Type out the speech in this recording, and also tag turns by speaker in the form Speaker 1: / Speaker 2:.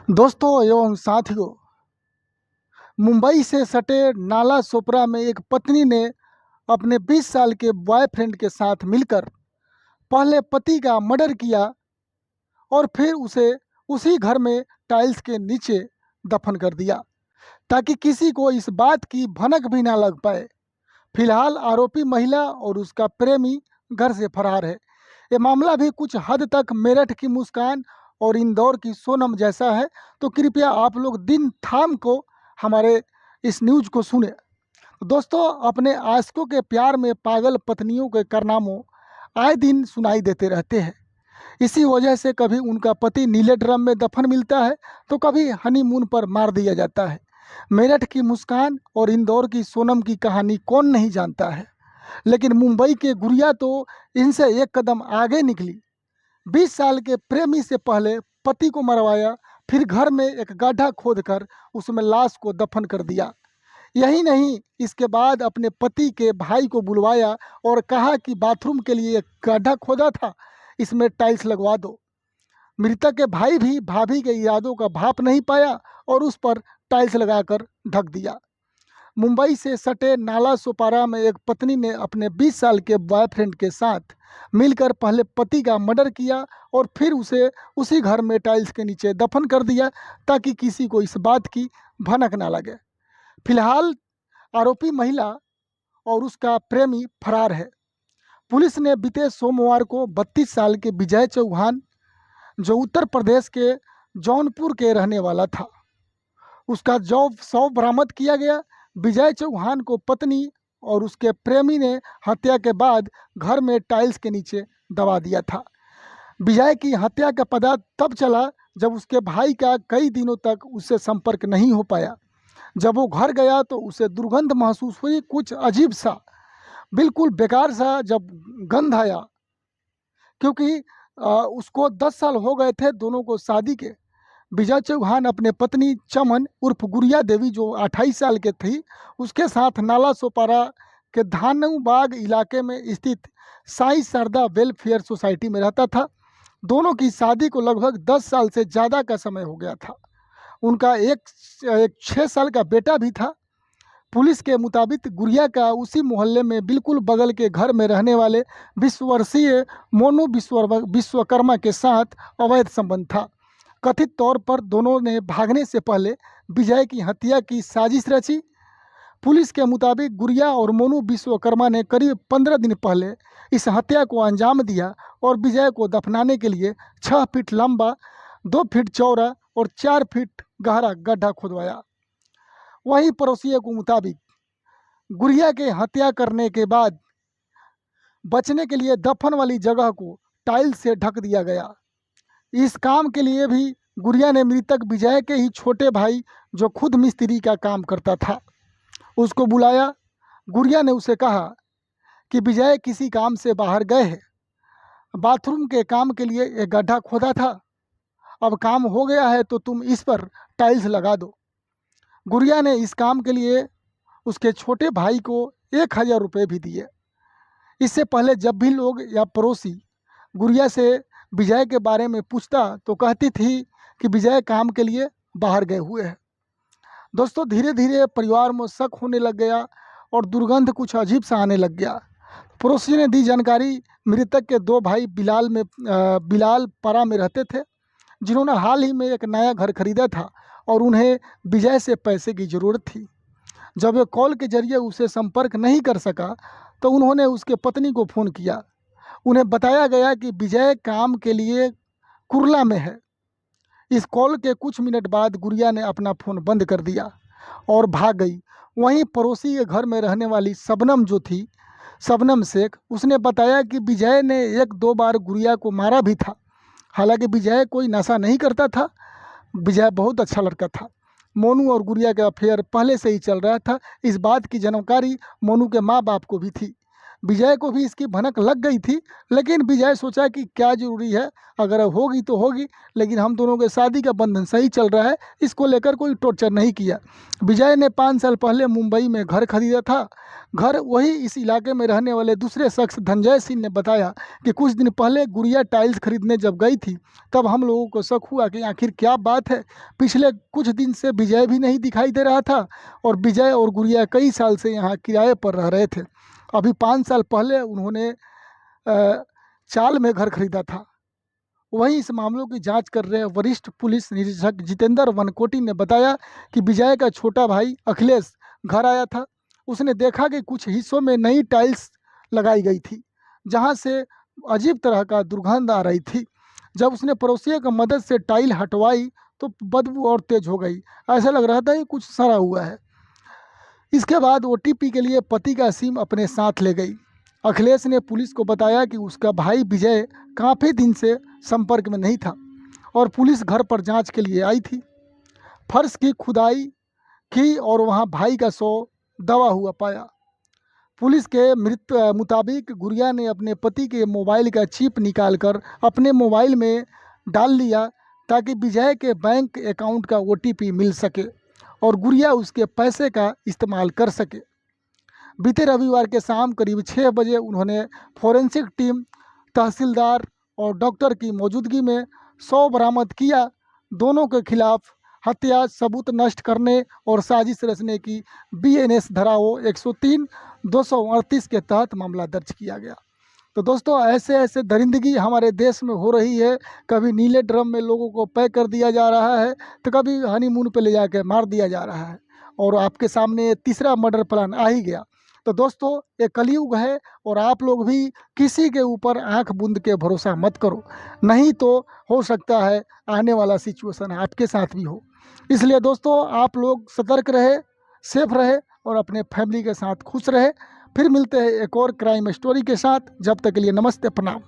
Speaker 1: दोस्तों एवं साथियों, मुंबई से सटे नाला सोपरा में एक पत्नी ने अपने 20 साल के बॉयफ्रेंड के साथ मिलकर पहले पति का मर्डर किया और फिर उसे उसी घर में टाइल्स के नीचे दफन कर दिया ताकि किसी को इस बात की भनक भी ना लग पाए। फिलहाल आरोपी महिला और उसका प्रेमी घर से फरार है। ये मामला भी कुछ हद तक मेरठ की मुस्कान और इंदौर की सोनम जैसा है, तो कृपया आप लोग दिन थाम को हमारे इस न्यूज को सुने। दोस्तों, अपने आशिकों के प्यार में पागल पत्नियों के कारनामों आए दिन सुनाई देते रहते हैं। इसी वजह से कभी उनका पति नीले ड्रम में दफन मिलता है तो कभी हनीमून पर मार दिया जाता है। मेरठ की मुस्कान और इंदौर की सोनम की कहानी कौन नहीं जानता है, लेकिन मुंबई के गुड़िया तो इनसे एक कदम आगे निकली। 20 साल के प्रेमी से पहले पति को मरवाया, फिर घर में एक गड्ढा खोदकर उसमें लाश को दफन कर दिया। यही नहीं, इसके बाद अपने पति के भाई को बुलवाया और कहा कि बाथरूम के लिए एक गड्ढा खोदा था, इसमें टाइल्स लगवा दो। मृतक के भाई भी भाभी के इरादों का भाप नहीं पाया और उस पर टाइल्स लगाकर ढक दिया। मुंबई से सटे नाला सोपारा में एक पत्नी ने अपने 20 साल के बॉयफ्रेंड के साथ मिलकर पहले पति का मर्डर किया और फिर उसे उसी घर में टाइल्स के नीचे दफन कर दिया ताकि किसी को इस बात की भनक ना लगे। फिलहाल आरोपी महिला और उसका प्रेमी फरार है। पुलिस ने बीते सोमवार को 32 साल के विजय चौहान, जो उत्तर प्रदेश के जौनपुर के रहने वाला था, उसका शव बरामद किया गया। विजय चौहान को पत्नी और उसके प्रेमी ने हत्या के बाद घर में टाइल्स के नीचे दबा दिया था। विजय की हत्या का पता तब चला जब उसके भाई का कई दिनों तक उससे संपर्क नहीं हो पाया। जब वो घर गया तो उसे दुर्गंध महसूस हुई, कुछ अजीब सा, बिल्कुल बेकार सा जब गंध आया, क्योंकि उसको 10 साल हो गए थे दोनों को शादी के। विजय चौहान अपने पत्नी चमन उर्फ गुड़िया देवी, जो 28 साल के थी, उसके साथ नाला सोपारा के धानू बाग इलाके में स्थित साई शारदा वेलफेयर सोसाइटी में रहता था। दोनों की शादी को लगभग 10 साल से ज़्यादा का समय हो गया था। उनका एक 6 साल का बेटा भी था। पुलिस के मुताबिक गुड़िया का उसी मोहल्ले में बिल्कुल बगल के घर में रहने वाले 20 वर्षीय मोनू विश्वकर्मा के साथ अवैध संबंध था। कथित तौर पर दोनों ने भागने से पहले विजय की हत्या की साजिश रची। पुलिस के मुताबिक गुड़िया और मोनू विश्वकर्मा ने करीब 15 दिन पहले इस हत्या को अंजाम दिया और विजय को दफनाने के लिए 6 फीट लंबा, 2 फीट चौड़ा और 4 फीट गहरा गड्ढा खुदवाया। वहीं पड़ोसियों के मुताबिक गुड़िया के हत्या करने के बाद बचने के लिए दफन वाली जगह को टाइल्स से ढक दिया गया। इस काम के लिए भी गुड़िया ने मृतक विजय के ही छोटे भाई, जो खुद मिस्त्री का काम करता था, उसको बुलाया। गुड़िया ने उसे कहा कि विजय किसी काम से बाहर गए हैं, बाथरूम के काम के लिए एक गड्ढा खोदा था, अब काम हो गया है तो तुम इस पर टाइल्स लगा दो। गुड़िया ने इस काम के लिए उसके छोटे भाई को 1000 रुपये भी दिए। इससे पहले जब भी लोग या पड़ोसी गुड़िया से विजय के बारे में पूछता तो कहती थी कि विजय काम के लिए बाहर गए हुए हैं। दोस्तों, धीरे धीरे परिवार में शक होने लग गया और दुर्गंध कुछ अजीब सा आने लग गया। पड़ोसी ने दी जानकारी, मृतक के 2 भाई बिलाल पारा में रहते थे, जिन्होंने हाल ही में एक नया घर खरीदा था और उन्हें विजय से पैसे की ज़रूरत थी। जब वे कॉल के जरिए उसे संपर्क नहीं कर सका तो उन्होंने उसके पत्नी को फ़ोन किया। उन्हें बताया गया कि विजय काम के लिए कुर्ला में है। इस कॉल के कुछ मिनट बाद गुड़िया ने अपना फ़ोन बंद कर दिया और भाग गई। वहीं पड़ोसी के घर में रहने वाली शबनम जो थी, शबनम शेख, उसने बताया कि विजय ने 1-2 बार गुड़िया को मारा भी था। हालांकि विजय कोई नशा नहीं करता था, विजय बहुत अच्छा लड़का था। मोनू और गुड़िया का अफेयर पहले से ही चल रहा था। इस बात की जानकारी मोनू के माँ बाप को भी थी। विजय को भी इसकी भनक लग गई थी, लेकिन विजय सोचा कि क्या ज़रूरी है, अगर होगी तो होगी, लेकिन हम दोनों के शादी का बंधन सही चल रहा है, इसको लेकर कोई टॉर्चर नहीं किया। विजय ने 5 साल पहले मुंबई में घर खरीदा था। घर वही इस इलाके में रहने वाले दूसरे शख्स धनंजय सिंह ने बताया कि कुछ दिन पहले गुड़िया टाइल्स खरीदने जब गई थी, तब हम लोगों को शक हुआ कि आखिर क्या बात है। पिछले कुछ दिन से विजय भी नहीं दिखाई दे रहा था और विजय और गुड़िया कई साल से यहाँ किराए पर रह रहे थे। अभी 5 साल पहले उन्होंने चाल में घर खरीदा था। वहीं इस मामलों की जांच कर रहे वरिष्ठ पुलिस निरीक्षक जितेंद्र वनकोटी ने बताया कि विजय का छोटा भाई अखिलेश घर आया था। उसने देखा कि कुछ हिस्सों में नई टाइल्स लगाई गई थी, जहां से अजीब तरह का दुर्गंध आ रही थी। जब उसने पड़ोसियों की मदद से टाइल हटवाई तो बदबू और तेज हो गई। ऐसा लग रहा था कि कुछ सड़ा हुआ है। इसके बाद ओटीपी के लिए पति का सिम अपने साथ ले गई। अखिलेश ने पुलिस को बताया कि उसका भाई विजय काफ़ी दिन से संपर्क में नहीं था और पुलिस घर पर जांच के लिए आई थी। फर्श की खुदाई की और वहां भाई का शव दबा हुआ पाया। पुलिस के मुताबिक गुड़िया ने अपने पति के मोबाइल का चिप निकालकर अपने मोबाइल में डाल लिया ताकि विजय के बैंक अकाउंट का ओटीपी मिल सके और गुड़िया उसके पैसे का इस्तेमाल कर सके। बीते रविवार के शाम करीब 6 बजे उन्होंने फोरेंसिक टीम, तहसीलदार और डॉक्टर की मौजूदगी में शव बरामद किया। दोनों के खिलाफ हत्या, सबूत नष्ट करने और साजिश रचने की बीएनएस धाराओं 103, 238 के तहत मामला दर्ज किया गया। तो दोस्तों, ऐसे ऐसे दरिंदगी हमारे देश में हो रही है। कभी नीले ड्रम में लोगों को पैक कर दिया जा रहा है, तो कभी हनीमून पे ले जाकर मार दिया जा रहा है, और आपके सामने तीसरा मर्डर प्लान आ ही गया। तो दोस्तों, ये कलयुग है और आप लोग भी किसी के ऊपर आंख बूंद के भरोसा मत करो, नहीं तो हो सकता है आने वाला सिचुएशन आपके साथ भी हो। इसलिए दोस्तों, आप लोग सतर्क रहे, सेफ रहे और अपने फैमिली के साथ खुश रहे। फिर मिलते हैं एक और क्राइम स्टोरी के साथ। जब तक के लिए नमस्ते, प्रणाम।